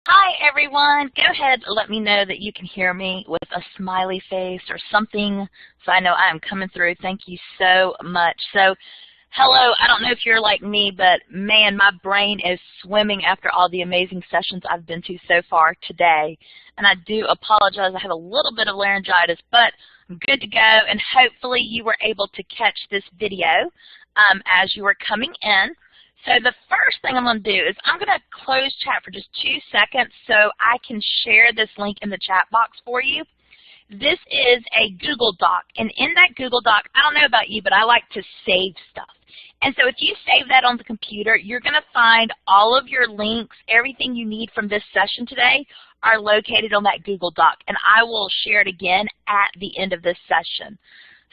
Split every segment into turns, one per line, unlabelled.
Hi everyone. Go ahead and let me know that you can hear me with a smiley face or something so I know I'm coming through. Thank you so much. So, hello. I don't know if you're like me, but man, my brain is swimming after all the amazing sessions I've been to so far today. And I do apologize. I have a little bit of laryngitis, but I'm good to go. And hopefully you were able to catch this video as you were coming in. So the first thing I'm going to do is I'm going to close chat for just 2 seconds so I can share this link in the chat box for you. This is a Google Doc, and in that Google Doc, I don't know about you, but I like to save stuff. And so if you save that on the computer, you're going to find all of your links, everything you need from this session today are located on that Google Doc, and I will share it again at the end of this session.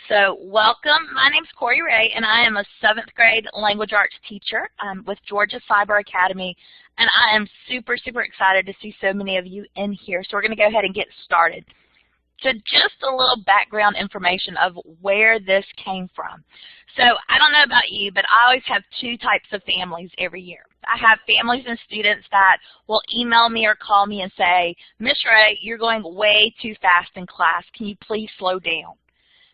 So welcome. My name's Corey Ray, and I am a 7th grade language arts teacher with Georgia Cyber Academy, and I am super, super excited to see so many of you in here. So we're going to go ahead and get started. So just a little background information of where this came from. So I don't know about you, but I always have 2 types of families every year. I have families and students that will email me or call me and say, Miss Ray, you're going way too fast in class. Can you please slow down?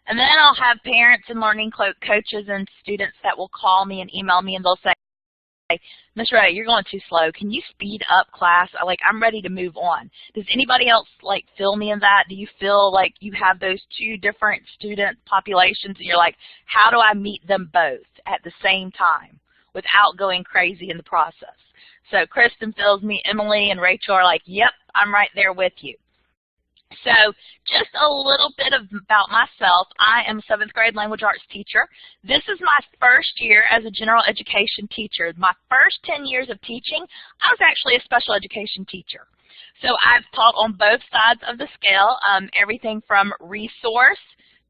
And then I'll have parents and learning coaches and students that will call me and email me, and they'll say, Ms. Ray, you're going too slow. Can you speed up class? I'm ready to move on. Does anybody else feel me in that? Do you feel like you have those 2 different student populations and you're like, how do I meet them both at the same time without going crazy in the process? So Kristen feels me, Emily and Rachel are like, yep, I'm right there with you. So just a little bit about myself. I am a 7th grade language arts teacher. This is my first year as a general education teacher. My first 10 years of teaching, I was actually a special education teacher. So I've taught on both sides of the scale, everything from resource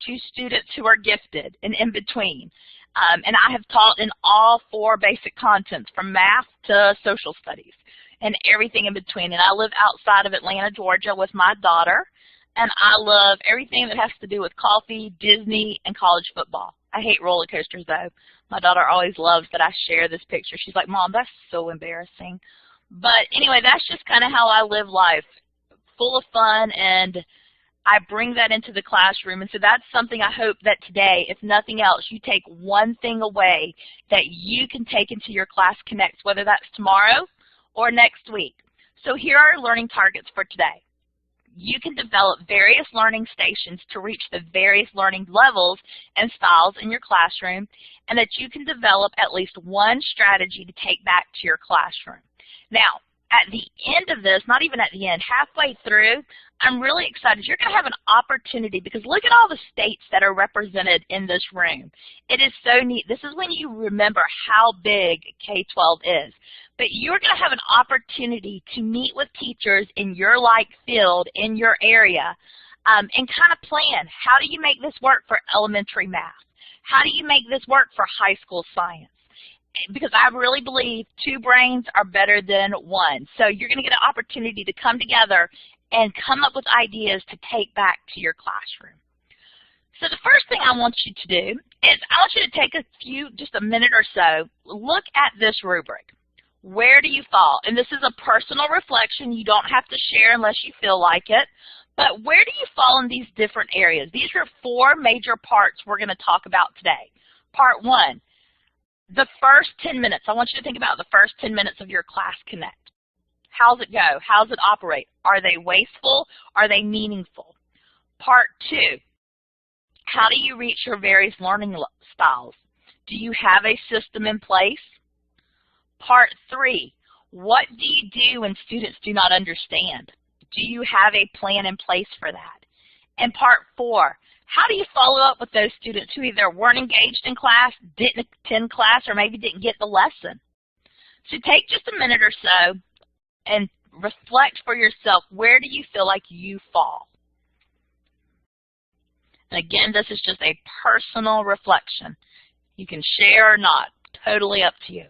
to students who are gifted and in between. And I have taught in all 4 basic contents, from math to social studies and everything in between. And I live outside of Atlanta, Georgia with my daughter. And I love everything that has to do with coffee, Disney, and college football. I hate roller coasters, though. My daughter always loves that I share this picture. She's like, Mom, that's so embarrassing. But anyway, that's just kind of how I live life, full of fun, and I bring that into the classroom. And so that's something I hope that today, if nothing else, you take one thing away that you can take into your Class Connect, whether that's tomorrow or next week. So here are our learning targets for today. You can develop various learning stations to reach the various learning levels and styles in your classroom, and that you can develop at least one strategy to take back to your classroom. Now, at the end of this, not even at the end, halfway through, I'm really excited. You're going to have an opportunity, because look at all the states that are represented in this room. It is so neat. This is when you remember how big K-12 is. But you're going to have an opportunity to meet with teachers in your field, in your area, and kind of plan, how do you make this work for elementary math? How do you make this work for high school science? Because I really believe 2 brains are better than 1. So you're going to get an opportunity to come together and come up with ideas to take back to your classroom. So the first thing I want you to do is I want you to take just a minute or so, look at this rubric. Where do you fall? And this is a personal reflection. You don't have to share unless you feel like it. But where do you fall in these different areas? These are 4 major parts we're going to talk about today. Part 1, the first 10 minutes. I want you to think about the first 10 minutes of your Class Connect. How's it go? How's it operate? Are they wasteful? Are they meaningful? Part 2, how do you reach your various learning styles? Do you have a system in place? Part 3, what do you do when students do not understand? Do you have a plan in place for that? And Part 4, how do you follow up with those students who either weren't engaged in class, didn't attend class, or maybe didn't get the lesson? So take just a minute or so and reflect for yourself, where do you feel like you fall? And again, this is just a personal reflection. You can share or not, totally up to you.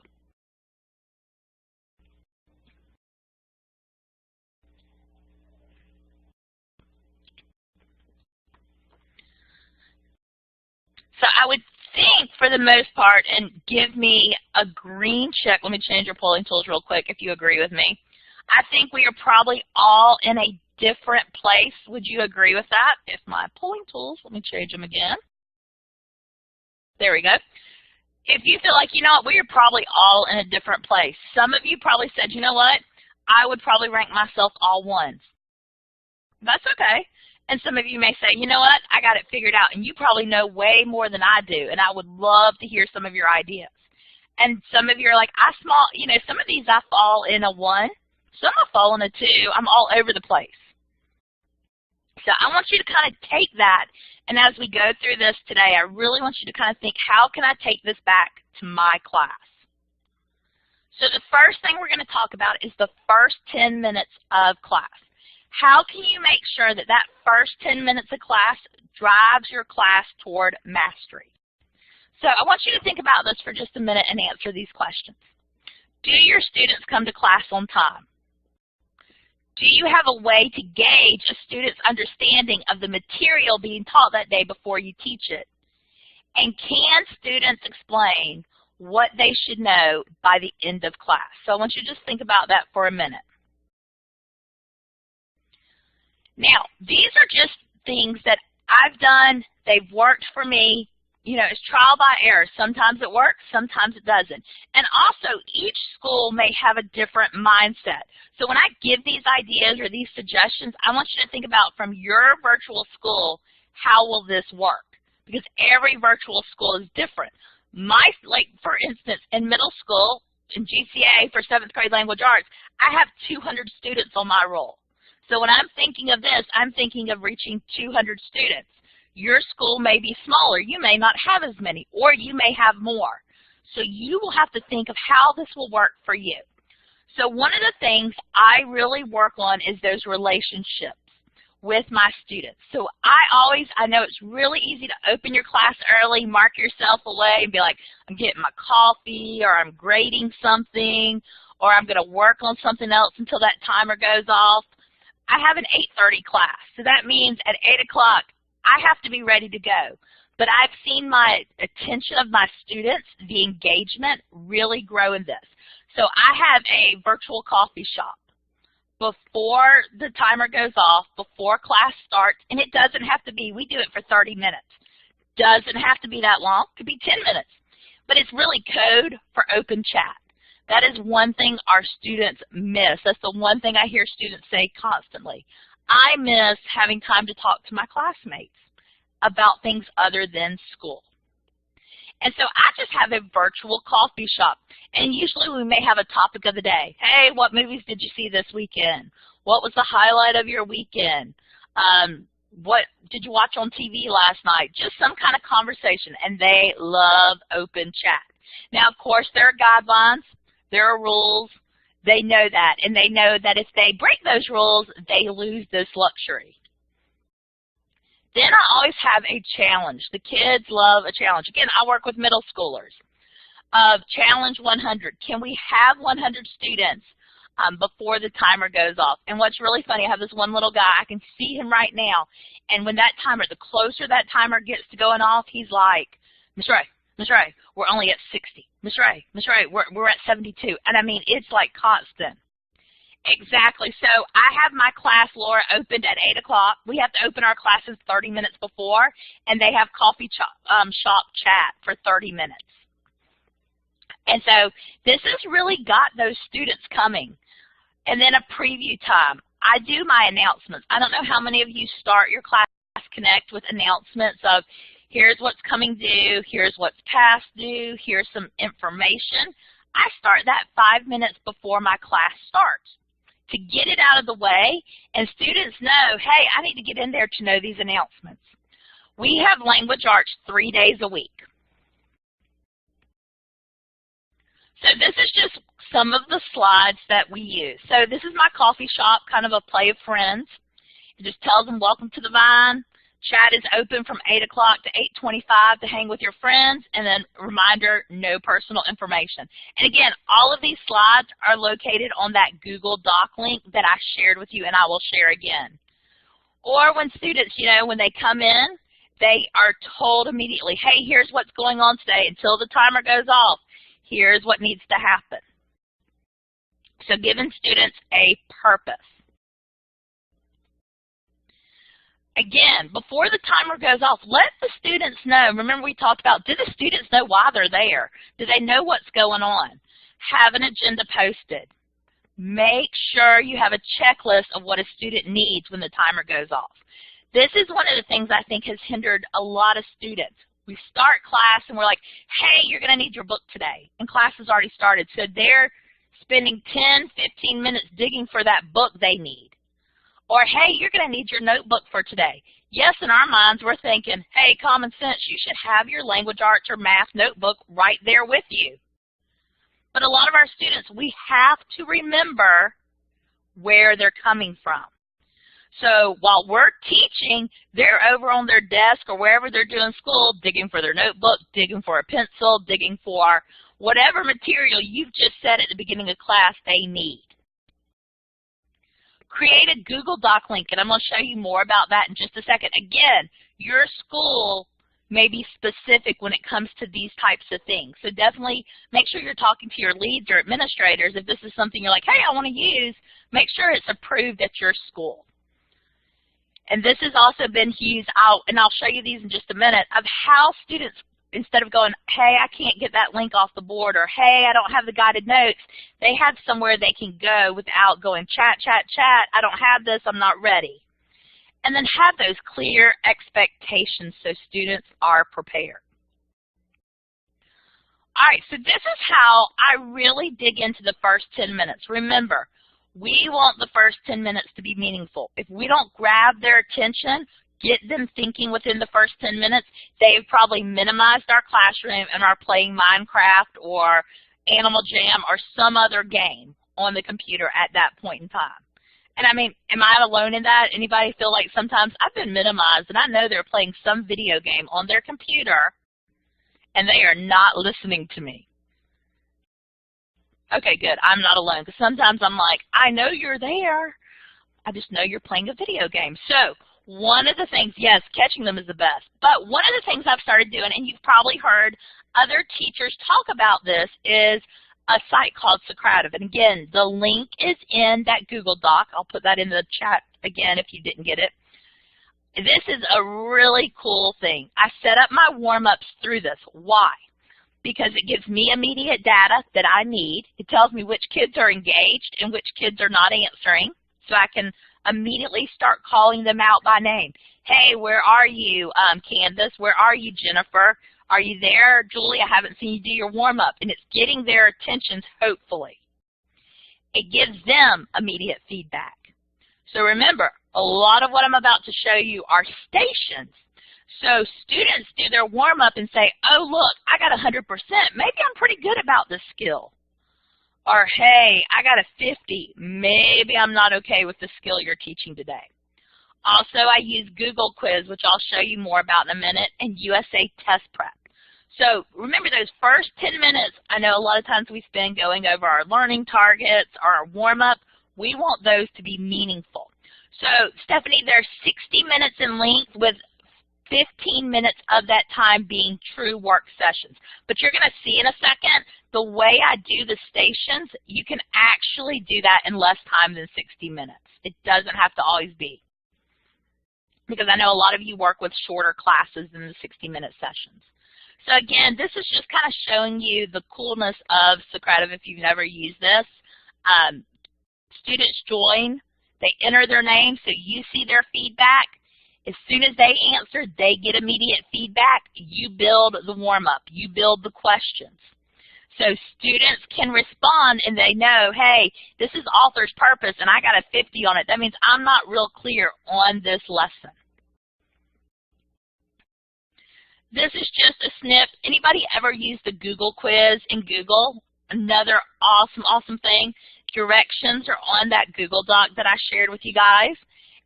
So I would think, for the most part, and give me a green check. Let me change your polling tools real quick if you agree with me. I think we are probably all in a different place. Would you agree with that? If my polling tools, let me change them again. There we go. If you feel like, you know what, we are probably all in a different place. Some of you probably said, you know what, I would probably rank myself all ones. That's okay. And some of you may say, you know what, I got it figured out, and you probably know way more than I do, and I would love to hear some of your ideas. And some of you are like, some of these I fall in a 1, some I fall in a 2. I'm all over the place. So I want you to kind of take that, and as we go through this today, I really want you to kind of think, how can I take this back to my class? So the first thing we're going to talk about is the first 10 minutes of class. How can you make sure that that first 10 minutes of class drives your class toward mastery? So I want you to think about this for just a minute and answer these questions. Do your students come to class on time? Do you have a way to gauge a student's understanding of the material being taught that day before you teach it? And can students explain what they should know by the end of class? So I want you to just think about that for a minute. Now, these are just things that I've done. They've worked for me. You know, it's trial by error. Sometimes it works, sometimes it doesn't. And also, each school may have a different mindset. So when I give these ideas or these suggestions, I want you to think about from your virtual school, how will this work? Because every virtual school is different. Like for instance, in middle school, in GCA for 7th grade language arts, I have 200 students on my roll. So when I'm thinking of this, I'm thinking of reaching 200 students. Your school may be smaller. You may not have as many, or you may have more. So you will have to think of how this will work for you. So one of the things I really work on is those relationships with my students. So I know it's really easy to open your class early, mark yourself away, and be like, I'm getting my coffee, or I'm grading something, or I'm going to work on something else until that timer goes off. I have an 8:30 class, so that means at 8 o'clock, I have to be ready to go. But I've seen my attention of my students, the engagement, really grow in this. So I have a virtual coffee shop. Before the timer goes off, before class starts, and it doesn't have to be, we do it for 30 minutes. Doesn't have to be that long, could be 10 minutes. But it's really code for open chat. That is one thing our students miss. That's the one thing I hear students say constantly. I miss having time to talk to my classmates about things other than school. And so I just have a virtual coffee shop. And usually we may have a topic of the day. Hey, what movies did you see this weekend? What was the highlight of your weekend? What did you watch on TV last night? Just some kind of conversation. And they love open chat. Now, of course, there are guidelines. There are rules. They know that, and they know that if they break those rules, they lose this luxury. Then I always have a challenge. The kids love a challenge. Again, I work with middle schoolers. Challenge 100. Can we have 100 students before the timer goes off? And what's really funny, I have this one little guy. I can see him right now. And when that timer, the closer that timer gets to going off, he's like, Ms. Ray, we're only at 60. Ms. Ray, we're at 72. And I mean, it's like constant. Exactly. So I have my class, Laura, opened at 8 o'clock. We have to open our classes 30 minutes before, and they have coffee shop chat for 30 minutes. And so this has really got those students coming. And then a preview time. I do my announcements. I don't know how many of you start your Class Connect with announcements of, here's what's coming due, here's what's past due, here's some information. I start that 5 minutes before my class starts to get it out of the way, and students know, hey, I need to get in there to know these announcements. We have language arts 3 days a week. So this is just some of the slides that we use. So this is my coffee shop, kind of a play of friends. It just tells them, welcome to the Vine. Chat is open from 8 o'clock to 8:25 to hang with your friends, and then reminder, no personal information. And again, all of these slides are located on that Google Doc link that I shared with you, and I will share again. Or when students, when they come in, they are told immediately, hey, here's what's going on today. Until the timer goes off, here's what needs to happen. So giving students a purpose. Again, before the timer goes off, let the students know. Remember we talked about, do the students know why they're there? Do they know what's going on? Have an agenda posted. Make sure you have a checklist of what a student needs when the timer goes off. This is one of the things I think has hindered a lot of students. We start class and we're like, hey, you're going to need your book today. And class has already started. So they're spending 10, 15 minutes digging for that book they need. Or, hey, you're going to need your notebook for today. Yes, in our minds, we're thinking, hey, common sense, you should have your language arts or math notebook right there with you. But a lot of our students, we have to remember where they're coming from. So while we're teaching, they're over on their desk or wherever they're doing school, digging for their notebook, digging for a pencil, digging for whatever material you've just said at the beginning of class they need. Create a Google Doc link, and I'm going to show you more about that in just a second. Again, your school may be specific when it comes to these types of things. So definitely make sure you're talking to your leads or administrators. If this is something you're like, hey, I want to use, make sure it's approved at your school. And this has also been used out, and I'll show you these in just a minute, of how students, instead of going, hey, I can't get that link off the board, or hey, I don't have the guided notes, they have somewhere they can go without going chat, chat, chat, I don't have this, I'm not ready. And then have those clear expectations so students are prepared. All right, so this is how I really dig into the first 10 minutes. Remember, we want the first 10 minutes to be meaningful. If we don't grab their attention, get them thinking within the first 10 minutes, they've probably minimized our classroom and are playing Minecraft or Animal Jam or some other game on the computer at that point in time. And I mean, am I alone in that? Anybody feel like sometimes I've been minimized and I know they're playing some video game on their computer and they are not listening to me? Okay, good. I'm not alone, because sometimes I'm like, I know you're there. I just know you're playing a video game. So one of the things, yes, catching them is the best, but one of the things I've started doing, and you've probably heard other teachers talk about this, is a site called Socrative. And again, the link is in that Google Doc. I'll put that in the chat again if you didn't get it. This is a really cool thing. I set up my warm-ups through this. Why? Because it gives me immediate data that I need. It tells me which kids are engaged and which kids are not answering, so I can immediately start calling them out by name. Hey, where are you, Candace? Where are you, Jennifer? Are you there? Julie, I haven't seen you do your warm-up. And it's getting their attentions, hopefully. It gives them immediate feedback. So remember, a lot of what I'm about to show you are stations. So students do their warm-up and say, oh, look, I got 100%. Maybe I'm pretty good about this skill. Or, hey, I got a 50. Maybe I'm not okay with the skill you're teaching today. Also, I use Google Quiz, which I'll show you more about in a minute, and USA Test Prep. So remember those first 10 minutes, I know a lot of times we spend going over our learning targets or our warm-up. We want those to be meaningful. So, Stephanie, there's 60 minutes in length with 15 minutes of that time being true work sessions. But you're going to see in a second, the way I do the stations, you can actually do that in less time than 60 minutes. It doesn't have to always be. Because I know a lot of you work with shorter classes than the 60-minute sessions. So again, this is just kind of showing you the coolness of Socrative if you've never used this. Students join, they enter their name, so you see their feedback. As soon as they answer, they get immediate feedback. You build the warm-up. You build the questions. So students can respond and they know, hey, this is author's purpose and I got a 50 on it. That means I'm not real clear on this lesson. This is just a snip. Anybody ever used the Google quiz in Google? Another awesome, awesome thing. Directions are on that Google Doc that I shared with you guys.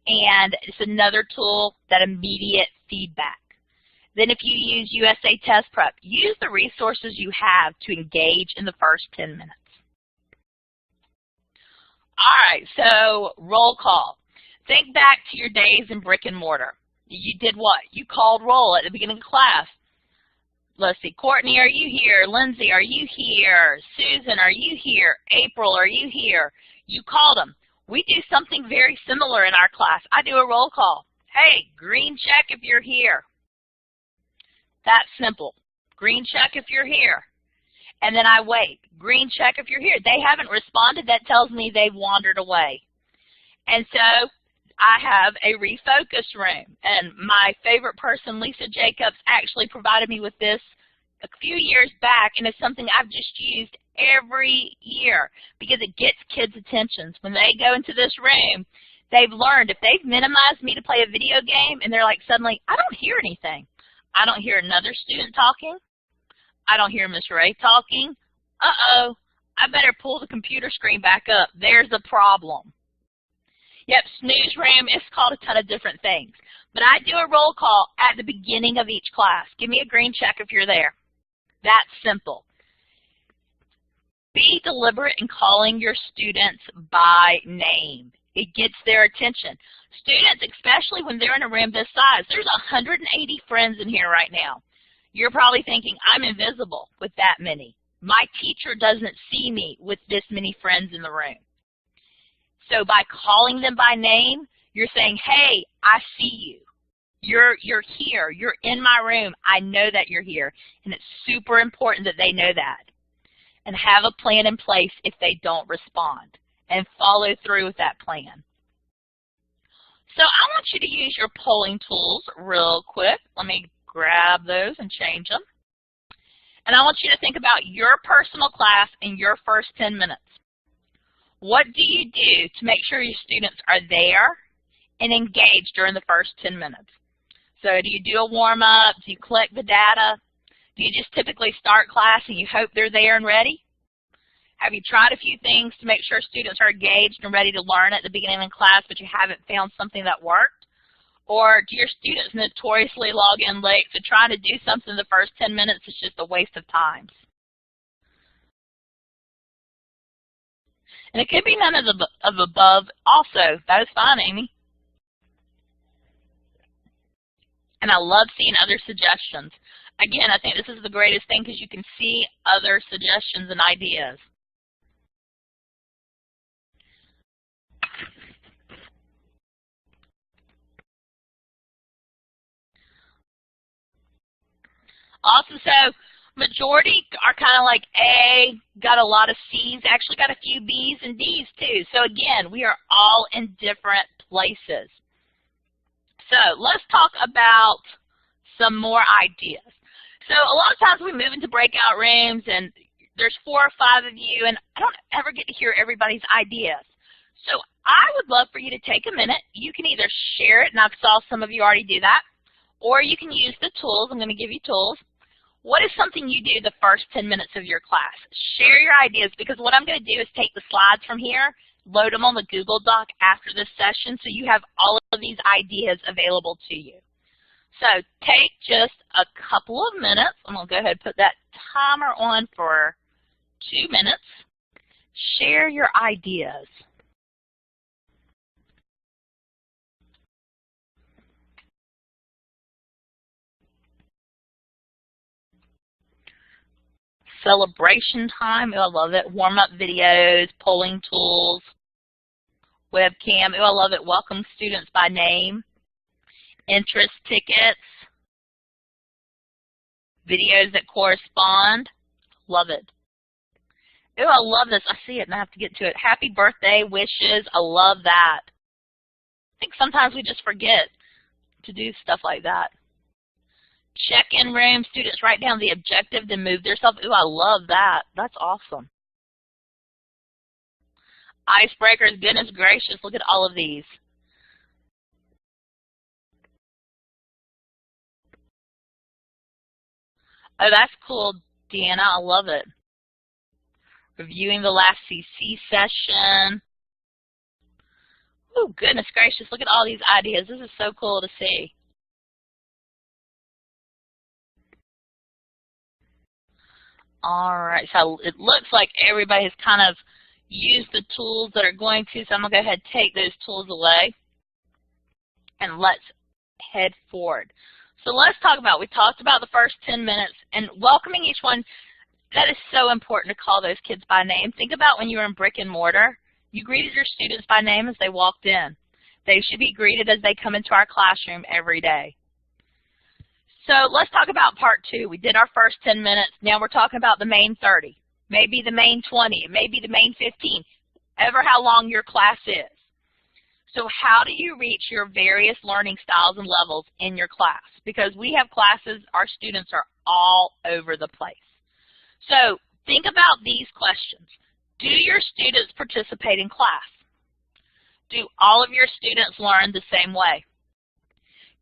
And it's another tool that immediate feedback. Then if you use USA Test Prep, use the resources you have to engage in the first 10 minutes. All right, so roll call. Think back to your days in brick and mortar. You did what? You called roll at the beginning of class. let's see, Courtney, are you here? Lindsay, are you here? Susan, are you here? April, are you here? You called them. We do something very similar in our class. I do a roll call. Hey, green check if you're here. That's simple. Green check if you're here. And then I wait. Green check if you're here. They haven't responded. That tells me they've wandered away. And so I have a refocus room. And my favorite person, Lisa Jacobs, actually provided me with this a few years back, and it's something I've just used every year because it gets kids' attention. When they go into this room, they've learned if they've minimized me to play a video game and they're like suddenly, I don't hear anything. I don't hear another student talking. I don't hear Miss Ray talking. Uh-oh, I better pull the computer screen back up. There's a problem. Yep, snooze room is called a ton of different things. But I do a roll call at the beginning of each class. Give me a green check if you're there. That's simple. Be deliberate in calling your students by name. It gets their attention. Students, especially when they're in a room this size, there's 180 friends in here right now. You're probably thinking, I'm invisible with that many. My teacher doesn't see me with this many friends in the room. So by calling them by name, you're saying, hey, I see you. You're here. You're in my room. I know that you're here. And it's super important that they know that. And have a plan in place if they don't respond. And follow through with that plan. So I want you to use your polling tools real quick. Let me grab those and change them. And I want you to think about your personal class in your first 10 minutes. What do you do to make sure your students are there and engaged during the first 10 minutes? So do you do a warm-up? Do you collect the data? Do you just typically start class and you hope they're there and ready? Have you tried a few things to make sure students are engaged and ready to learn at the beginning of class, but you haven't found something that worked? Or do your students notoriously log in late, so trying to do something in the first 10 minutes is just a waste of time? And it could be none of the above also. That is fine, Amy. And I love seeing other suggestions. Again, I think this is the greatest thing because you can see other suggestions and ideas. Also, so majority are kind of like A, got a lot of C's, actually got a few B's and D's too. So again, we are all in different places. So let's talk about some more ideas. So a lot of times we move into breakout rooms and there's 4 or 5 of you and I don't ever get to hear everybody's ideas. So I would love for you to take a minute. You can either share it, and I saw some of you already do that, or you can use the tools. I'm going to give you tools. What is something you do the first 10 minutes of your class? Share your ideas, because what I'm going to do is take the slides from here, load them on the Google Doc after this session so you have all of these ideas available to you. So take just a couple of minutes. I'm going to go ahead and put that timer on for 2 minutes. Share your ideas. Celebration time, I love it. Warm-up videos, polling tools, webcam, I love it. Welcome students by name, interest tickets, videos that correspond, love it. I love this. I see it and I have to get to it. Happy birthday wishes, I love that. I think sometimes we just forget to do stuff like that. Check-in room, students write down the objective, then move themselves. Ooh, I love that. That's awesome. Icebreakers, goodness gracious, look at all of these. Oh, that's cool, Deanna, I love it. Reviewing the last CC session. Oh, goodness gracious, look at all these ideas. This is so cool to see. All right, so it looks like everybody has kind of used the tools that are going to, so I'm going to go ahead and take those tools away, and let's head forward. So let's talk about, we talked about the first 10 minutes and welcoming each one. That is so important to call those kids by name. Think about when you were in brick and mortar. You greeted your students by name as they walked in. They should be greeted as they come into our classroom every day. So let's talk about part 2. We did our first 10 minutes. Now we're talking about the main 30, maybe the main 20, maybe the main 15, ever how long your class is. So how do you reach your various learning styles and levels in your class? Because we have classes, our students are all over the place. So think about these questions. Do your students participate in class? Do all of your students learn the same way?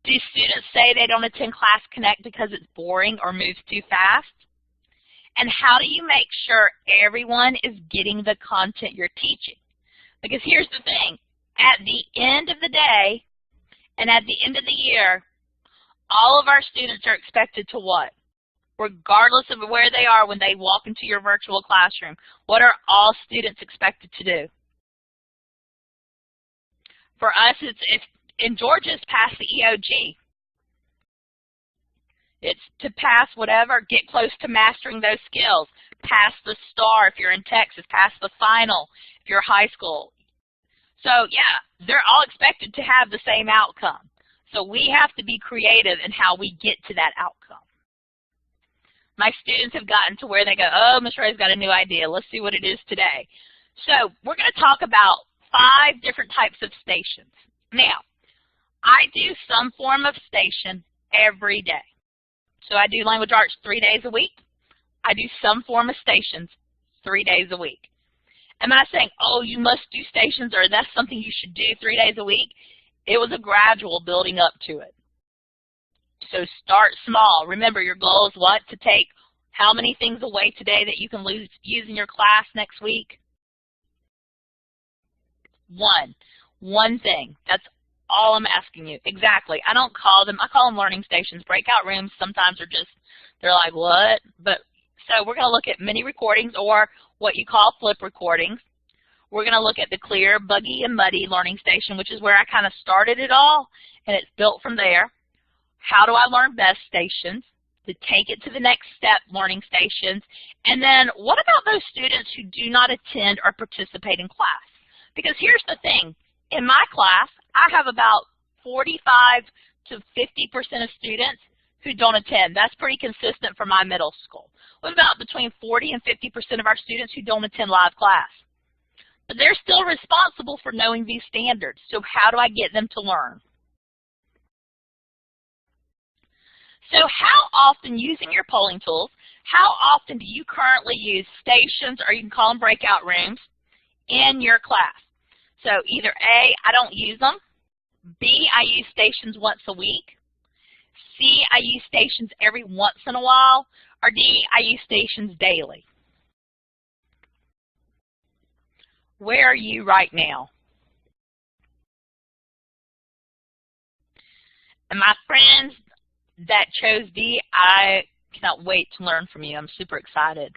Do students say they don't attend Class Connect because it's boring or moves too fast? And how do you make sure everyone is getting the content you're teaching? Because here's the thing. At the end of the day and at the end of the year, all of our students are expected to what? Regardless of where they are when they walk into your virtual classroom, what are all students expected to do? For us, it's in Georgia, it's pass the EOG. It's to pass whatever, get close to mastering those skills. Pass the STAR if you're in Texas, pass the final if you're high school. So yeah, they're all expected to have the same outcome. So we have to be creative in how we get to that outcome. My students have gotten to where they go, oh, Ms. Ray's got a new idea. Let's see what it is today. So we're going to talk about 5 different types of stations. Now, I do some form of station every day. So I do language arts 3 days a week. I do some form of stations 3 days a week. Am I saying, oh, you must do stations or that's something you should do 3 days a week? It was a gradual building up to it. So start small. Remember, your goal is what? To take how many things away today that you can use in your class next week? 1 thing. That's all I'm asking you. Exactly. I don't call them, I call them learning stations. Breakout rooms sometimes are just, they're like, what? But so we're going to look at mini recordings or what you call flip recordings. We're going to look at the clear, buggy, and muddy learning station, which is where I kind of started it all, and it's built from there. How do I learn best stations? To take it to the next step, learning stations. And then what about those students who do not attend or participate in class? Because here's the thing. In my class, I have about 45 to 50% of students who don't attend. That's pretty consistent for my middle school. What about between 40 and 50% of our students who don't attend live class? But they're still responsible for knowing these standards. So how do I get them to learn? So how often, using your polling tools, how often do you currently use stations, or you can call them breakout rooms, in your class? So either A, I don't use them. B, I use stations once a week. C, I use stations every once in a while. Or D, I use stations daily. Where are you right now? And my friends that chose D, I cannot wait to learn from you. I'm super excited.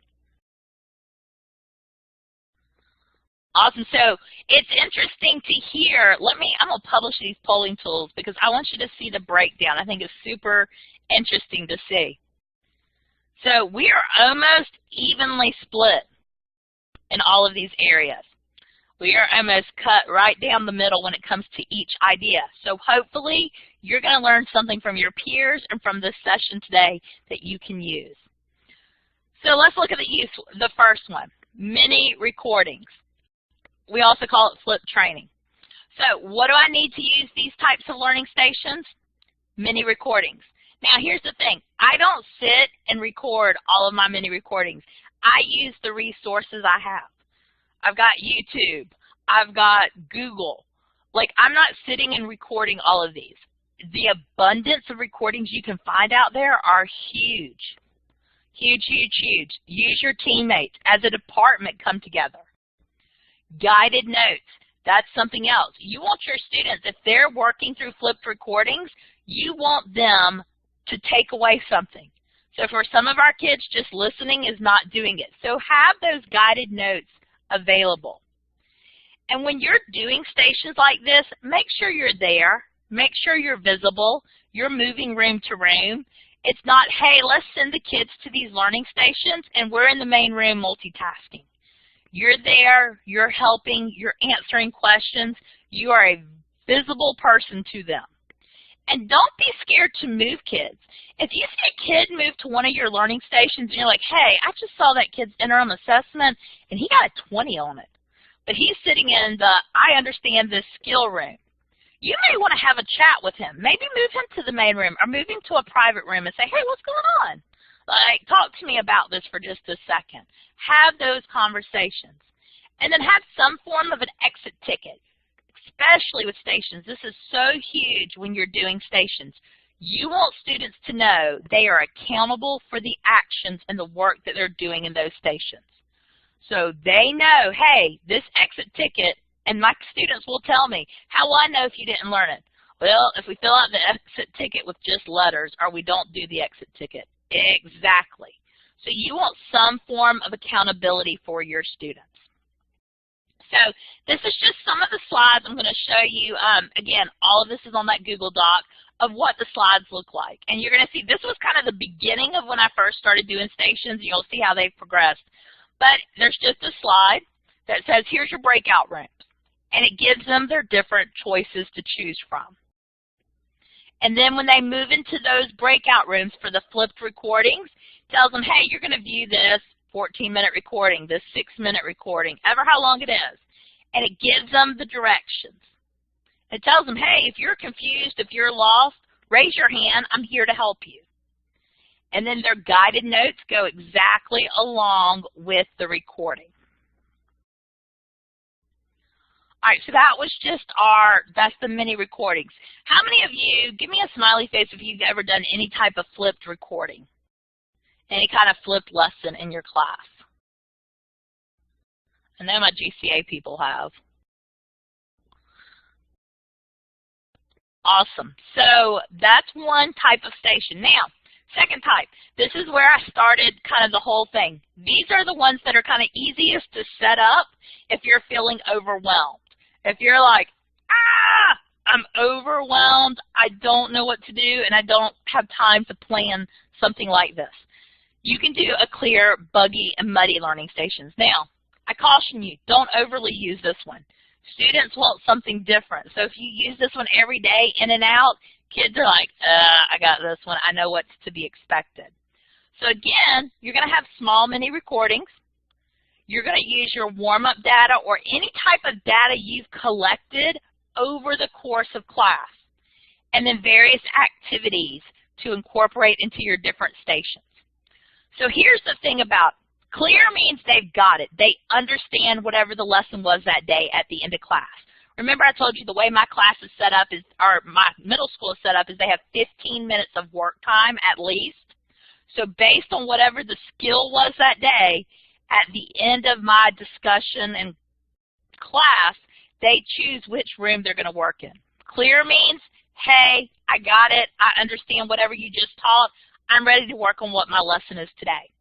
Awesome. So it's interesting to hear. I'm going to publish these polling tools because I want you to see the breakdown. I think it's super interesting to see. So we are almost evenly split in all of these areas. We are almost cut right down the middle when it comes to each idea. So hopefully you're going to learn something from your peers and from this session today that you can use. So let's look at the first one, mini recordings. We also call it flip training. So what do I need to use these types of learning stations? Mini recordings. Now here's the thing. I don't sit and record all of my mini recordings. I use the resources I have. I've got YouTube. I've got Google. Like, I'm not sitting and recording all of these. The abundance of recordings you can find out there are huge. Huge, huge, huge. Use your teammates. As a department, come together. Guided notes. That's something else. You want your students, if they're working through flipped recordings, you want them to take away something. So for some of our kids, just listening is not doing it. So have those guided notes available. And when you're doing stations like this, make sure you're there. Make sure you're visible. you're moving room to room. It's not, hey, let's send the kids to these learning stations and we're in the main room multitasking. You're there, you're helping, you're answering questions. You are a visible person to them. And don't be scared to move kids. If you see a kid move to one of your learning stations and you're like, hey, I just saw that kid's interim assessment and he got a 20 on it, but he's sitting in the I understand this skill room. You may want to have a chat with him. Maybe move him to the main room or move him to a private room and say, hey, what's going on? Like, talk to me about this for just a second. Have those conversations. And then have some form of an exit ticket, especially with stations. This is so huge when you're doing stations. You want students to know they are accountable for the actions and the work that they're doing in those stations. So they know, hey, this exit ticket, and my students will tell me, how will I know if you didn't learn it? Well, if we fill out the exit ticket with just letters or we don't do the exit ticket. Exactly. So you want some form of accountability for your students. So this is just some of the slides I'm going to show you. Again, all of this is on that Google Doc of what the slides look like. And you're going to see this was kind of the beginning of when I first started doing stations. You'll see how they've progressed. But there's just a slide that says, here's your breakout rooms. And it gives them their different choices to choose from. And then when they move into those breakout rooms for the flipped recordings, it tells them, hey, you're going to view this 14-minute recording, this 6-minute recording, ever how long it is. And it gives them the directions. It tells them, hey, if you're confused, if you're lost, raise your hand. I'm here to help you. And then their guided notes go exactly along with the recording. All right, so that was just that's the mini recordings. How many of you, give me a smiley face if you've ever done any type of flipped recording, any kind of flipped lesson in your class? I know my GCA people have. Awesome. So that's one type of station. Now, second type, this is where I started kind of the whole thing. These are the ones that are kind of easiest to set up if you're feeling overwhelmed. If you're like, I'm overwhelmed, I don't know what to do, and I don't have time to plan something like this. You can do a clear, buggy, and muddy learning stations. Now, I caution you, don't overly use this one. Students want something different. So if you use this one every day in and out, kids are like, I got this one. I know what's to be expected. So again, you're going to have small mini recordings. You're going to use your warm-up data or any type of data you've collected over the course of class. And then various activities to incorporate into your different stations. So here's the thing about clear means they've got it. They understand whatever the lesson was that day at the end of class. Remember I told you the way my class is set up is, or my middle school is set up, is they have 15 minutes of work time at least. So based on whatever the skill was that day, at the end of my discussion and class, they choose which room they're going to work in. Clear means, hey, I got it. I understand whatever you just taught. I'm ready to work on what my lesson is today.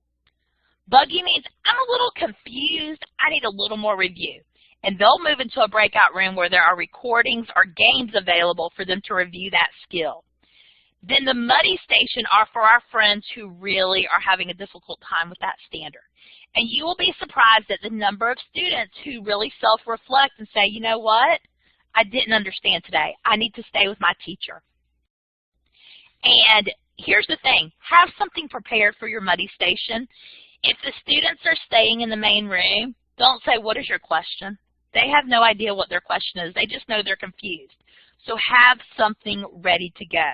Buggy means I'm a little confused. I need a little more review. And they'll move into a breakout room where there are recordings or games available for them to review that skill. Then the muddy station are for our friends who really are having a difficult time with that standard. And you will be surprised at the number of students who really self-reflect and say, you know what? I didn't understand today. I need to stay with my teacher. And here's the thing. Have something prepared for your muddy station. If the students are staying in the main room, don't say, what is your question? They have no idea what their question is. They just know they're confused. So have something ready to go.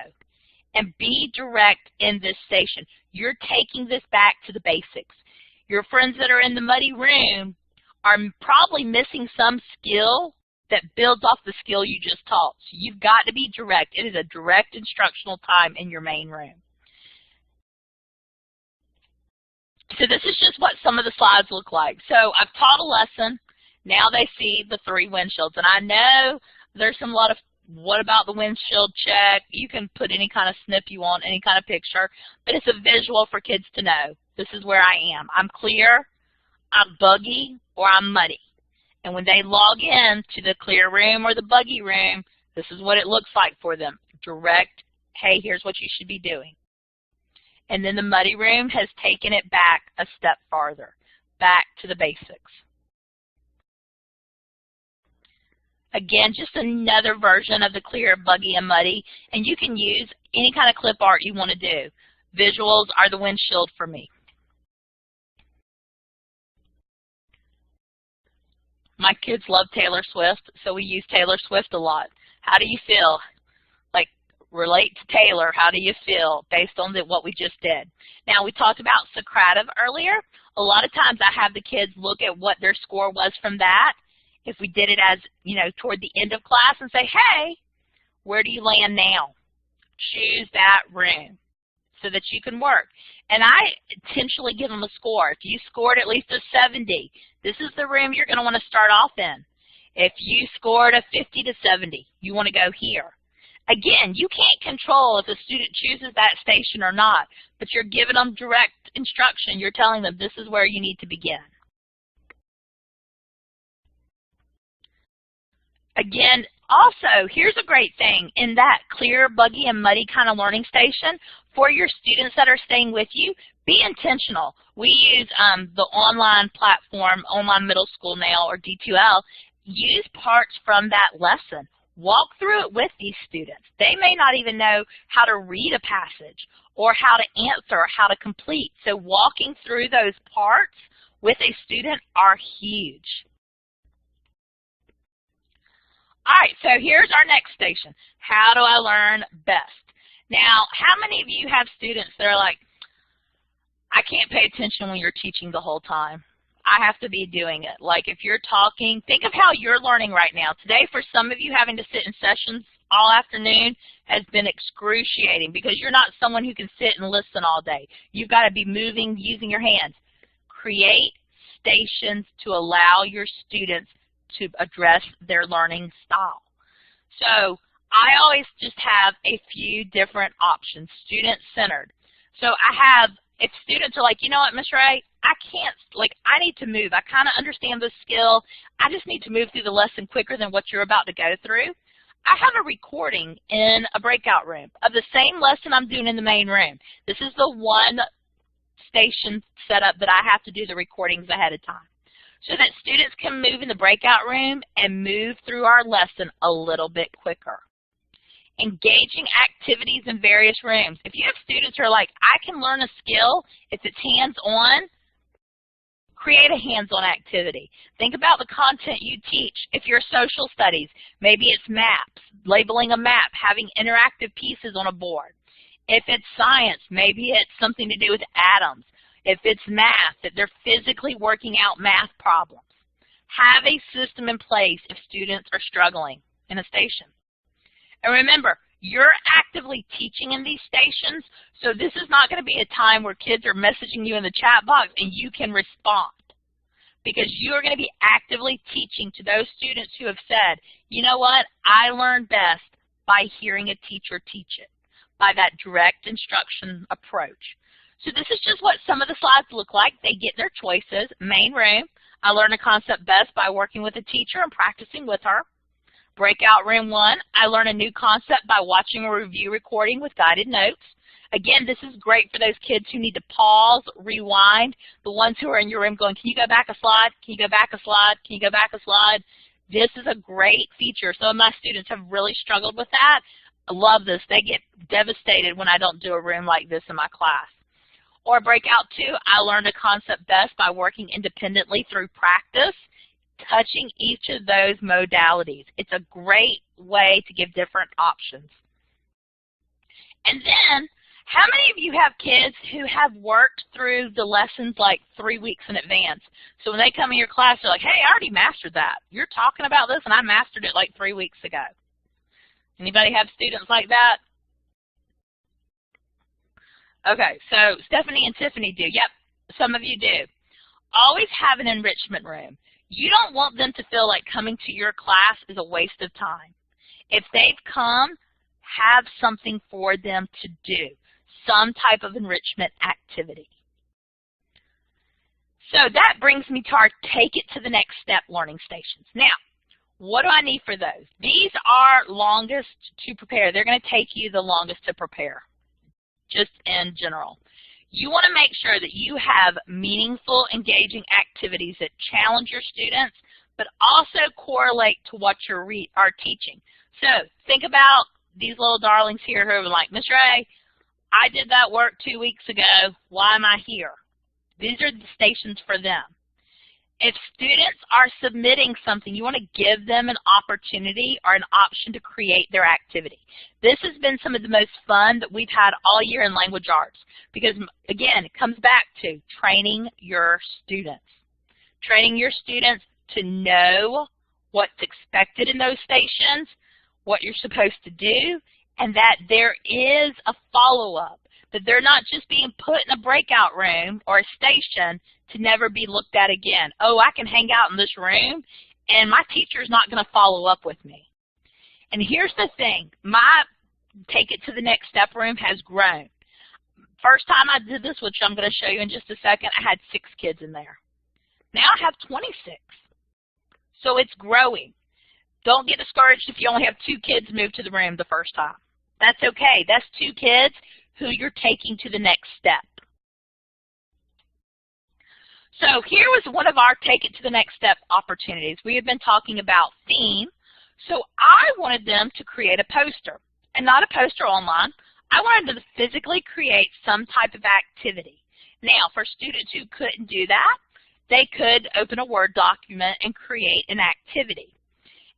And be direct in this station. You're taking this back to the basics. Your friends that are in the muddy room are probably missing some skill that builds off the skill you just taught. So you've got to be direct. It is a direct instructional time in your main room. So this is just what some of the slides look like. So I've taught a lesson. Now they see the 3 windshields. And I know there's a lot of, what about the windshield check? You can put any kind of snip you want, any kind of picture. But it's a visual for kids to know. This is where I am. I'm clear, I'm buggy, or I'm muddy. And when they log in to the clear room or the buggy room, this is what it looks like for them. Direct hey, here's what you should be doing. And then the Muddy Room has taken it back a step farther, back to the basics. Again, just another version of the Clear, Buggy, and Muddy, and you can use any kind of clip art you want to do. Visuals are the windshield for me. My kids love Taylor Swift, so we use Taylor Swift a lot. How do you feel? Like, relate to Taylor. How do you feel based on what we just did? Now, we talked about Socrative earlier. A lot of times I have the kids look at what their score was from that. If we did it as, toward the end of class and say, hey, where do you land now? Choose that room so that you can work. And I intentionally give them a score. If you scored at least a 70, this is the room you're going to want to start off in. If you scored a 50 to 70, you want to go here. Again, you can't control if a student chooses that station or not, but you're giving them direct instruction. You're telling them this is where you need to begin. Again, also, here's a great thing. In that Clear, Buggy, and Muddy kind of learning station, for your students that are staying with you, be intentional. We use the online platform, Online Middle School now, or D2L. Use parts from that lesson. Walk through it with these students. They may not even know how to read a passage or how to answer or how to complete. So walking through those parts with a student are huge. All right, so here's our next station. How do I learn best? Now, how many of you have students that are like, I can't pay attention when you're teaching the whole time. I have to be doing it. Like if you're talking, think of how you're learning right now. Today, for some of you, having to sit in sessions all afternoon has been excruciating because you're not someone who can sit and listen all day. You've got to be moving, using your hands. Create stations to allow your students to address their learning style. So I always just have a few different options, student-centered. So I have, if students are like, you know what, Ms. Ray, I need to move. I kind of understand the skill. I just need to move through the lesson quicker than what you're about to go through. I have a recording in a breakout room of the same lesson I'm doing in the main room. This is the one station setup that I have to do the recordings ahead of time, so that students can move in the breakout room and move through our lesson a little bit quicker. Engaging activities in various rooms. If you have students who are like, I can learn a skill if it's hands-on, create a hands-on activity. Think about the content you teach. If you're social studies, maybe it's maps, labeling a map, having interactive pieces on a board. If it's science, maybe it's something to do with atoms. If it's math, that they're physically working out math problems. Have a system in place if students are struggling in a station. And remember, you're actively teaching in these stations, so this is not going to be a time where kids are messaging you in the chat box and you can respond, because you are going to be actively teaching to those students who have said, you know what, I learn best by hearing a teacher teach it, by that direct instruction approach. So this is just what some of the slides look like. They get their choices. Main room, I learn a concept best by working with a teacher and practicing with her. Breakout room 1, I learn a new concept by watching a review recording with guided notes. Again, this is great for those kids who need to pause, rewind, the ones who are in your room going, can you go back a slide? Can you go back a slide? Can you go back a slide? This is a great feature. Some of my students have really struggled with that. I love this. They get devastated when I don't do a room like this in my class. Or breakout 2, I learned a concept best by working independently through practice, touching each of those modalities. It's a great way to give different options. And then, how many of you have kids who have worked through the lessons like 3 weeks in advance? So when they come in your class, they're like, hey, I already mastered that. You're talking about this, and I mastered it like 3 weeks ago. Anybody have students like that? Okay, so Stephanie and Tiffany do. Yep, some of you do. Always have an enrichment room. You don't want them to feel like coming to your class is a waste of time. If they've come, have something for them to do, some type of enrichment activity. So that brings me to our take it to the next step learning stations. Now, What do I need for those? These are longest to prepare. They're going to take you the longest to prepare, just in general. You want to make sure that you have meaningful, engaging activities that challenge your students, but also correlate to what you are teaching. So think about these little darlings here who are like, Ms. Ray, I did that work 2 weeks ago. Why am I here? These are the stations for them. If students are submitting something, you want to give them an opportunity or an option to create their activity. This has been some of the most fun that we've had all year in language arts because, again, it comes back to training your students. Training your students to know what's expected in those stations, what you're supposed to do, and that there is a follow-up, that they're not just being put in a breakout room or a station to never be looked at again. Oh, I can hang out in this room and my teacher's not going to follow up with me. And here's the thing, my Take It to the Next Step room has grown. First time I did this, which I'm going to show you in just a second, I had 6 kids in there. Now I have 26. So it's growing. Don't get discouraged if you only have 2 kids move to the room the first time. That's okay. That's 2 kids who you're taking to the next step. So here was one of our Take It to the Next Step opportunities. We have been talking about theme. So I wanted them to create a poster, and not a poster online. I wanted them to physically create some type of activity. Now, for students who couldn't do that, they could open a Word document and create an activity.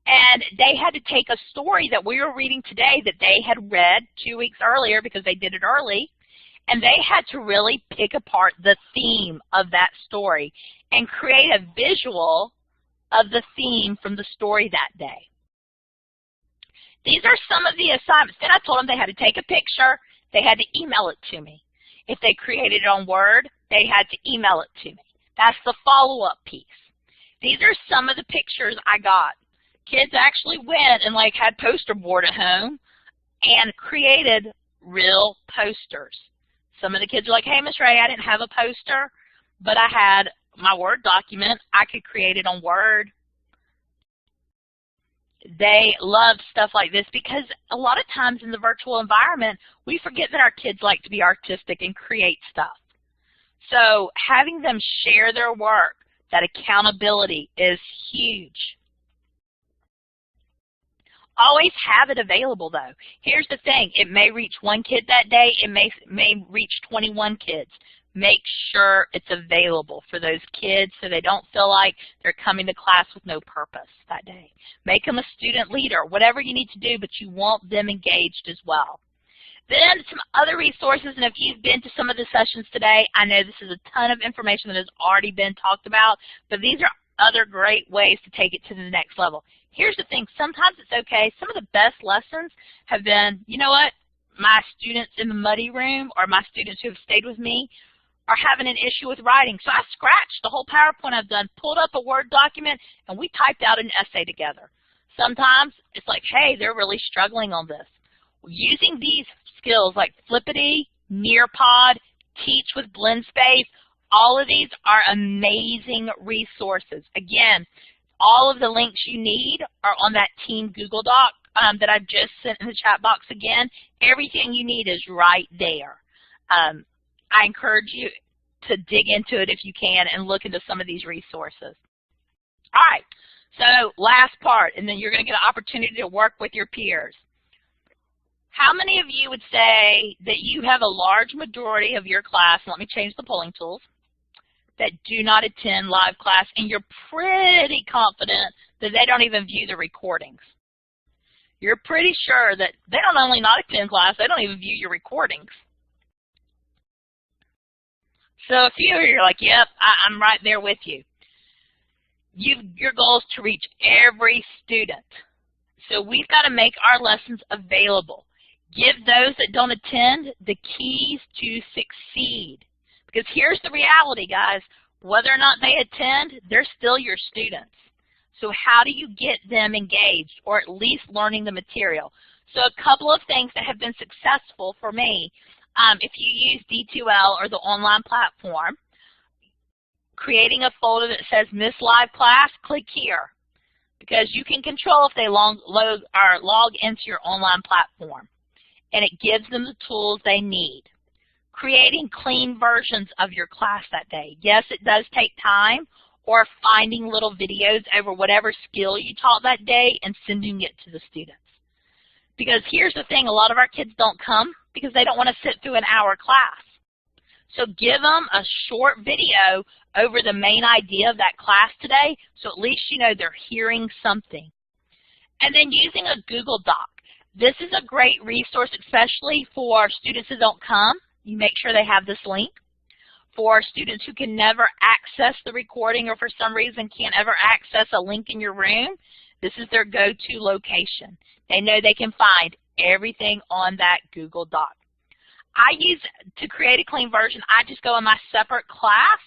And they had to take a story that we were reading today that they had read 2 weeks earlier because they did it early, and they had to really pick apart the theme of that story and create a visual of the theme from the story that day. These are some of the assignments. Then I told them they had to take a picture. They had to email it to me. If they created it on Word, they had to email it to me. That's the follow-up piece. These are some of the pictures I got. Kids actually went and had poster board at home and created real posters. Some of the kids are like, hey, Ms. Ray, I didn't have a poster, but I had my Word document. I could create it on Word. They love stuff like this because a lot of times in the virtual environment, we forget that our kids like to be artistic and create stuff. So having them share their work, that accountability is huge. Always have it available, though. Here's the thing. It may reach 1 kid that day. It may reach 21 kids. Make sure it's available for those kids so they don't feel like they're coming to class with no purpose that day. Make them a student leader, whatever you need to do, but you want them engaged as well. Then some other resources, and if you've been to some of the sessions today, I know this is a ton of information that has already been talked about, but these are other great ways to take it to the next level. Here's the thing, sometimes it's okay. Some of the best lessons have been, you know what, my students in the muddy room or my students who have stayed with me are having an issue with writing. So I scratched the whole PowerPoint I've done, pulled up a Word document, and we typed out an essay together. Sometimes it's like, hey, they're really struggling on this. Using these skills like Flippity, Nearpod, Teach with BlendSpace, all of these are amazing resources. Again, all of the links you need are on that Team Google Doc that I've just sent in the chat box again. Everything you need is right there. I encourage you to dig into it if you can and look into some of these resources. All right, so last part, and then you're going to get an opportunity to work with your peers. How many of you would say that you have a large majority of your class, let me change the polling tools, that do not attend live class, and you're pretty confident that they don't even view the recordings? You're pretty sure that they don't only not attend class, they don't even view your recordings. So a few of you are like, yep, I'm right there with you. Your goal is to reach every student. So we've got to make our lessons available. Give those that don't attend the keys to succeed. Because here's the reality, guys. Whether or not they attend, they're still your students. So how do you get them engaged or at least learning the material? So a couple of things that have been successful for me, if you use D2L or the online platform, creating a folder that says Miss Live Class, click here. because you can control if they log into your online platform, and it gives them the tools they need. Creating clean versions of your class that day. Yes, it does take time, or finding little videos over whatever skill you taught that day and sending it to the students. Because here's the thing, a lot of our kids don't come because they don't want to sit through an hour class. So give them a short video over the main idea of that class today, so at least you know they're hearing something. And then using a Google Doc. This is a great resource, especially for students who don't come. You make sure they have this link. For students who can never access the recording or for some reason can't ever access a link in your room, this is their go-to location. They know they can find everything on that Google Doc. To create a clean version, I just go in my separate class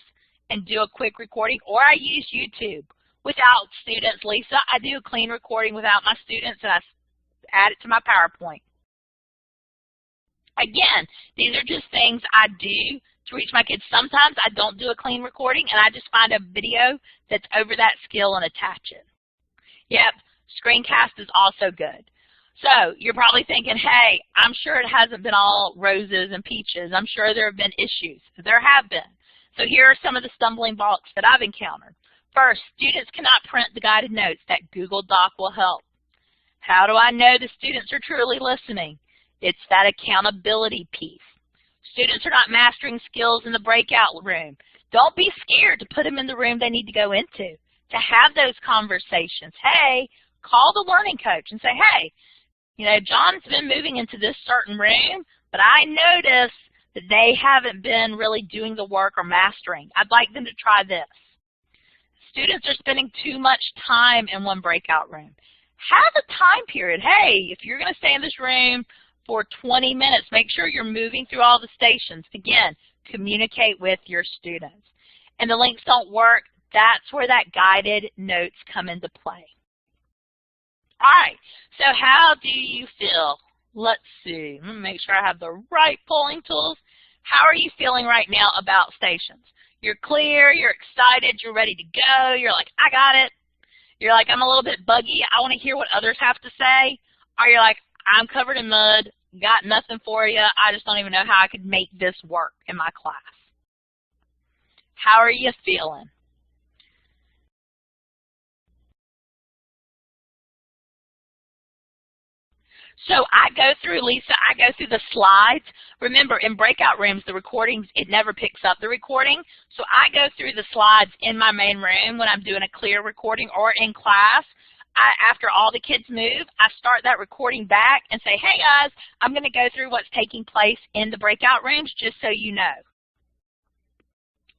and do a quick recording, or I use YouTube. Without students, Lisa, I do a clean recording without my students, and I add it to my PowerPoint. Again, these are just things I do to reach my kids. Sometimes I don't do a clean recording, and I just find a video that's over that skill and attach it. Yep, screencast is also good. So you're probably thinking, hey, I'm sure it hasn't been all roses and peaches. I'm sure there have been issues. There have been. So here are some of the stumbling blocks that I've encountered. First, students cannot print the guided notes. That Google Doc will help. How do I know the students are truly listening? It's that accountability piece. Students are not mastering skills in the breakout room. Don't be scared to put them in the room they need to go into, to have those conversations. Hey, call the learning coach and say, hey, you know, John's been moving into this certain room, but I noticed that they haven't been really doing the work or mastering. I'd like them to try this. Students are spending too much time in one breakout room. Have a time period. Hey, if you're going to stay in this room for 20 minutes, make sure you're moving through all the stations. Again, communicate with your students. And the links don't work, that's where that guided notes come into play. All right, so how do you feel? Let's see. Let me make sure I have the right polling tools. How are you feeling right now about stations? You're clear, you're excited, you're ready to go, you're like, I got it. You're like, I'm a little bit buggy, I want to hear what others have to say. Or you're like, I'm covered in mud, got nothing for you, I just don't even know how I could make this work in my class. How are you feeling? So I go through, Lisa, I go through the slides. Remember, in breakout rooms, the recordings, it never picks up the recording. So I go through the slides in my main room when I'm doing a clear recording or in class. After all the kids move, I start that recording back and say, hey guys, I'm going to go through what's taking place in the breakout rooms just so you know.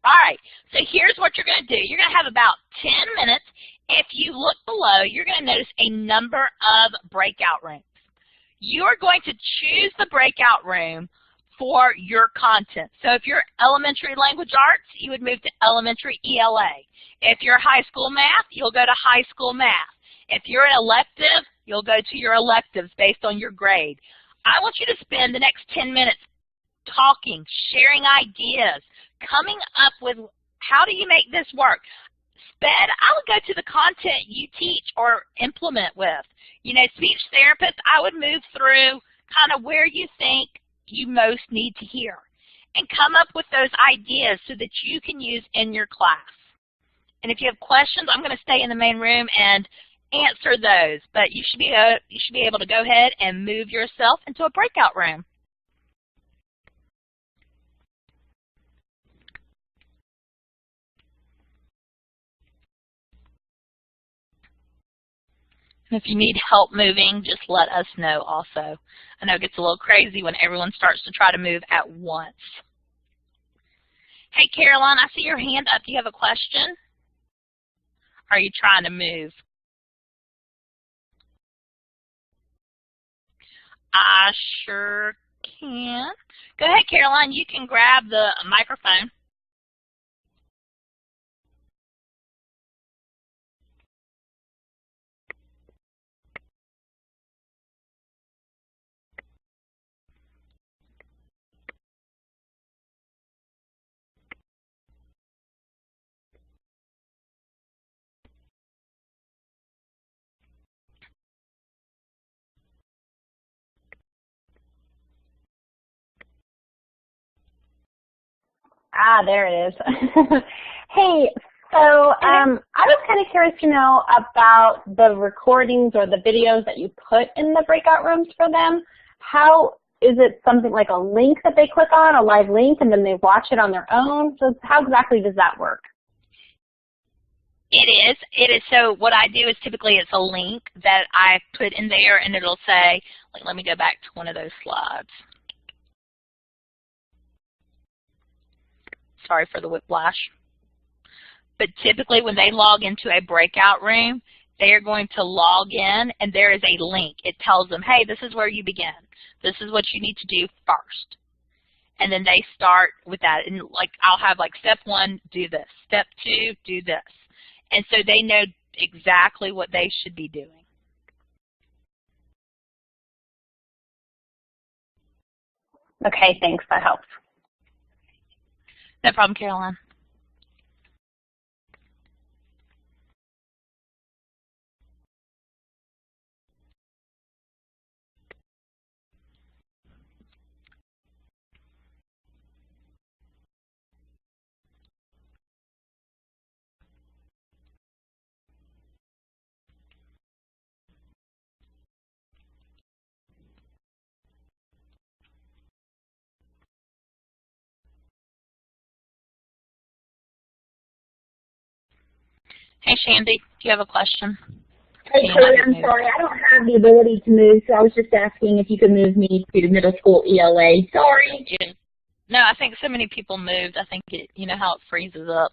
All right, so here's what you're going to do. You're going to have about 10 minutes. If you look below, you're going to notice a number of breakout rooms. You are going to choose the breakout room for your content. So if you're elementary language arts, you would move to elementary ELA. If you're high school math, you'll go to high school math. If you're an elective, you'll go to your electives based on your grade. I want you to spend the next 10 minutes talking, sharing ideas, coming up with how do you make this work. I would go to the content you teach or implement with. You know, speech therapists, I would move through kind of where you think you most need to hear and come up with those ideas so that you can use in your class. And if you have questions, I'm going to stay in the main room and answer those. But you should be able to go ahead and move yourself into a breakout room. If you need help moving, just let us know also. I know it gets a little crazy when everyone starts to try to move at once. Hey, Caroline, I see your hand up. Do you have a question? Are you trying to move? I sure can. Go ahead, Caroline. You can grab the microphone.
Ah, there it is. Hey, so I was kind of curious to know about the recordings or the videos that you put in the breakout rooms for them. How is it something like a link that they click on, a live link, and then they watch it on their own? So how exactly does that work?
It is. It is. So what I do is typically it's a link that I put in there, and it'll say, like, let me go back to one of those slides. Sorry for the whiplash. But typically when they log into a breakout room, they are going to log in, and there is a link. It tells them, hey, this is where you begin. This is what you need to do first. And then they start with that. And like I'll have like step 1, do this. Step 2, do this. And so they know exactly what they should be doing.
Okay, thanks. That helps.
No problem, Caroline. Hey, Shandy, do you have a question?
Hey, Corey, I'm sorry. I don't have the ability to move, so I was just asking if you could move me to the middle school ELA. Sorry.
Yeah. No, I think so many people moved. I think it, you know how it freezes up.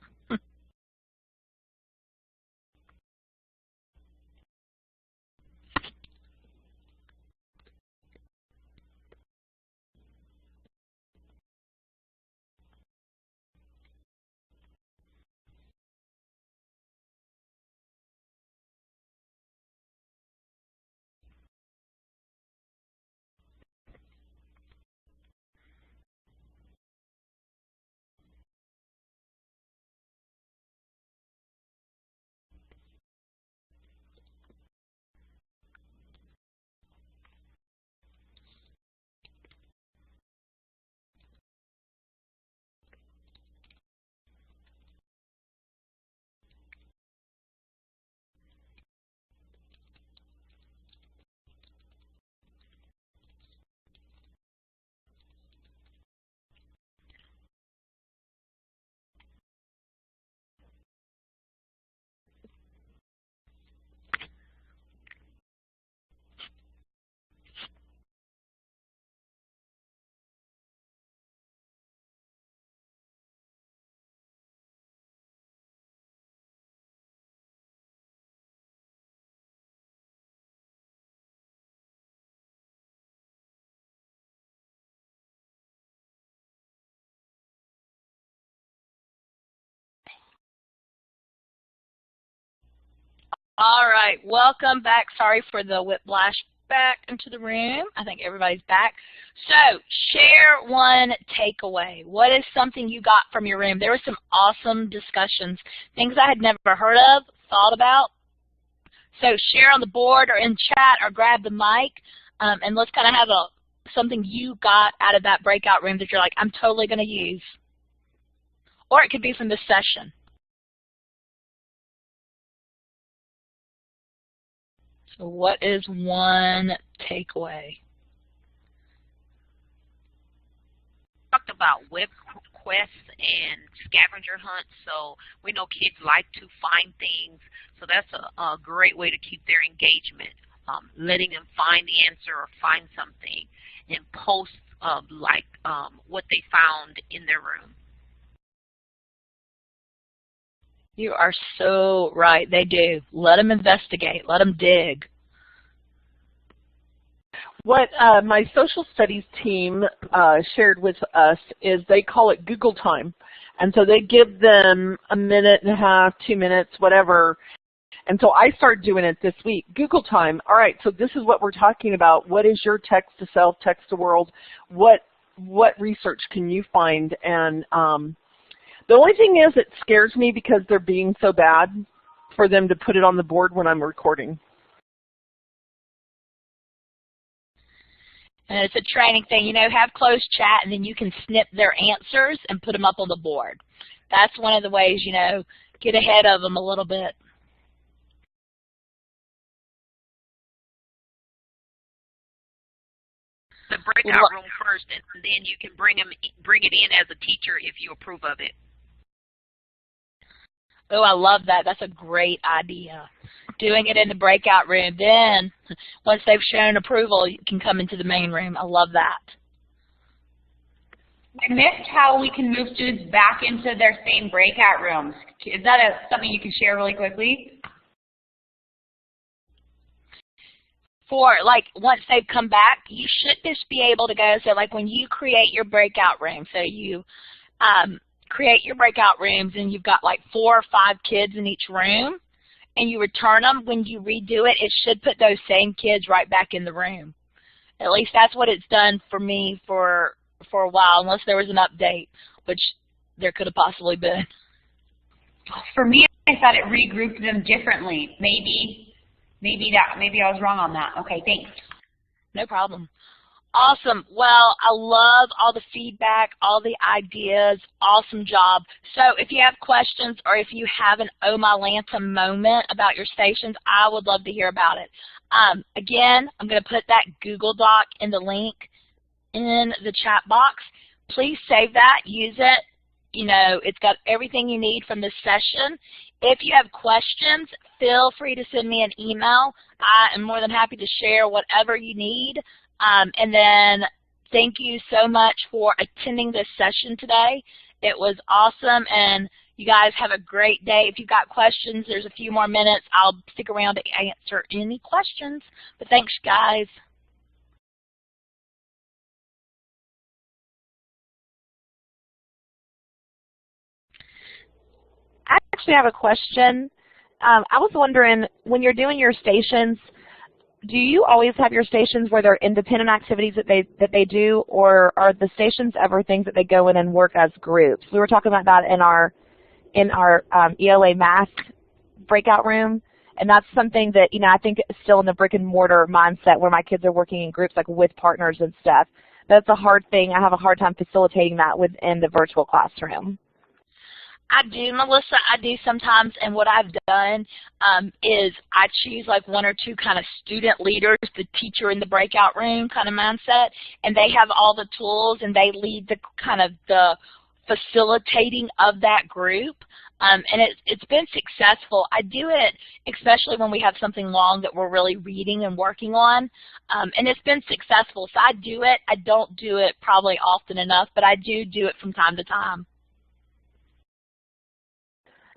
All right, welcome back. Sorry for the whiplash back into the room. I think everybody's back. So, share one takeaway. What is something you got from your room? There were some awesome discussions, things I had never heard of, thought about. So share on the board or in chat or grab the mic, and let's kind of have something you got out of that breakout room that you're like, I'm totally going to use. Or it could be from this session. So what is one takeaway?
Talked about web quests and scavenger hunts, so we know kids like to find things, so that's a great way to keep their engagement, letting them find the answer or find something, and post what they found in their room.
You are so right. They do. Let them investigate. Let them dig.
What my social studies team shared with us is they call it Google time. And so they give them a minute and a half, 2 minutes, whatever. And so I started doing it this week. Google time. All right, so this is what we're talking about. What is your text to self, text to world? What research can you find? And the only thing is it scares me because they're being so bad for them to put it on the board when I'm recording.
And it's a training thing. You know, have closed chat, and then you can snip their answers and put them up on the board. That's one of the ways, you know, get ahead of them a little bit.
The breakout room first, and then you can bring it in as a teacher if you approve of it.
Oh, I love that. That's a great idea. Doing it in the breakout room. Then, once they've shown approval, you can come into the main room. I love that.
I missed how we can move students back into their same breakout rooms. Is that something you can share really quickly?
For, like, once they've come back, you should just be able to go. So, like, when you create your breakout room, so you create your breakout rooms and you've got, like, 4 or 5 kids in each room, and you return them, when you redo it, it should put those same kids right back in the room. At least that's what it's done for me for a while, unless there was an update, which there could have possibly been.
For me, I thought it regrouped them differently. Maybe I was wrong on that. Okay, thanks.
No problem. Awesome. Well, I love all the feedback, all the ideas. Awesome job. So if you have questions or if you have an Oh My Lanta moment about your stations, I would love to hear about it. Again, I'm going to put that Google Doc in the link in the chat box. Please save that. Use it. You know, it's got everything you need from this session. If you have questions, feel free to send me an email. I am more than happy to share whatever you need. And then thank you so much for attending this session today. It was awesome, and you guys have a great day. If you've got questions, there's a few more minutes. I'll stick around to answer any questions. But thanks, guys.
I actually have a question. I was wondering, when you're doing your stations, do you always have your stations where they're independent activities that they do, or are the stations ever things that they go in and work as groups? We were talking about that in our ELA math breakout room, and that's something that, you know, I think is still in the brick and mortar mindset where my kids are working in groups, like with partners and stuff. That's a hard thing. I have a hard time facilitating that within the virtual classroom.
I do, Melissa. I do sometimes, and what I've done is I choose like 1 or 2 kind of student leaders, the teacher in the breakout room kind of mindset, and they have all the tools, and they lead the kind of the facilitating of that group. And it's been successful. I do it especially when we have something long that we're really reading and working on, and it's been successful. So I do it. I don't do it probably often enough, but I do it from time to time.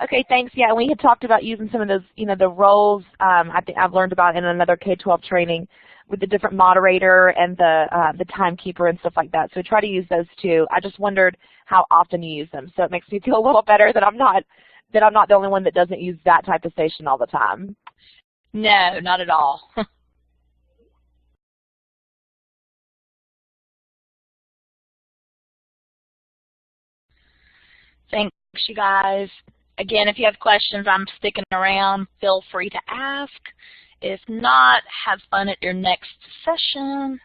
Okay, thanks. Yeah, we had talked about using some of those, you know, the roles. I think I've learned about in another K-12 training with the different moderator and the timekeeper and stuff like that. So we try to use those too. I just wondered how often you use them. So it makes me feel a little better that I'm not the only one that doesn't use that type of station all the time.
No, not at all. Thanks, you guys. Again, if you have questions, I'm sticking around. Feel free to ask. If not, have fun at your next session.